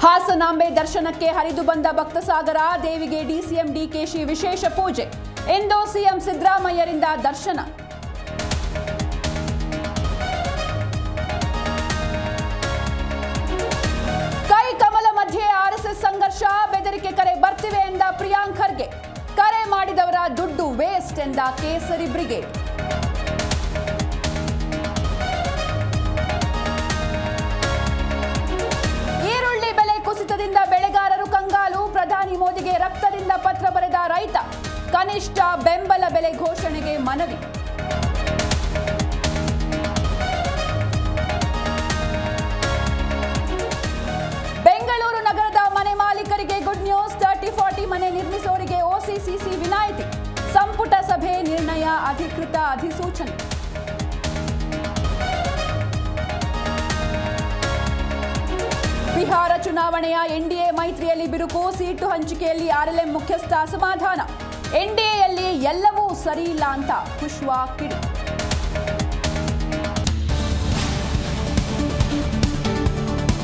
ಹಾಸನಾಂಬೆ ದರ್ಶನಕ್ಕೆ ಹರಿದು ಬಂದ ಭಕ್ತಸಾಗರ, ದೇವಿಗೆ ಡಿಸಿಎಂ ಡಿಕೆಶಿ ವಿಶೇಷ ಪೂಜೆ. ಇಂದು ಸಿಎಂ ಸಿದ್ದರಾಮಯ್ಯರಿಂದ ದರ್ಶನ. ಕೈ ಕಮಲ ಮಧ್ಯೆ ಆರ್ಎಸ್ಎಸ್ ಸಂಘರ್ಷ, ಬೆದರಿಕೆ ಕರೆ ಬರ್ತಿವೆ ಎಂದ ಪ್ರಿಯಾಂಕ್ ಖರ್ಗೆ. ಕರೆ ಮಾಡಿದವರ ದುಡ್ಡು ವೇಸ್ಟ್ ಎಂದ ಕೇಸರಿ ಬ್ರಿಗೇಡ್. ಈರುಳ್ಳಿ ಬೆಲೆ ಕುಸಿತದಿಂದ ಬೆಳೆಗಾರರು ಕಂಗಾಲು, ಪ್ರಧಾನಿ ಮೋದಿಗೆ ರಕ್ತದಿಂದ ಪತ್ರ ಬರೆದ ರೈತ. ಕನಿಷ್ಠ ಬೆಂಬಲ ಬೆಲೆ ಘೋಷಣೆಗೆ ಮನವಿ. ಬೆಂಗಳೂರು ನಗರದ ಮನೆ ಮಾಲೀಕರಿಗೆ ಗುಡ್ ನ್ಯೂಸ್. 30-40 ಮನೆ ನಿರ್ಮಿಸೋರಿಗೆ ಓಸಿಸಿಸಿ ವಿನಾಯಿತಿ. ಸಂಪುಟ ಸಭೆ ನಿರ್ಣಯ, ಅಧಿಕೃತ ಅಧಿಸೂಚನೆ. ಬಿಹಾರ ಚುನಾವಣೆಯ ಎನ್ಡಿಎ ಮೈತ್ರಿಯಲ್ಲಿ ಬಿರುಕು, ಸೀಟು ಹಂಚಿಕೆಯಲ್ಲಿ ಆರ್ಎಲ್ಎಂ ಮುಖ್ಯಸ್ಥ ಅಸಮಾಧಾನ. ಎನ್ಡಿಎಯಲ್ಲಿ ಎಲ್ಲವೂ ಸರಿ ಇಲ್ಲ ಅಂತ ಕುಶ್ವಾ ಕಿಡಿ.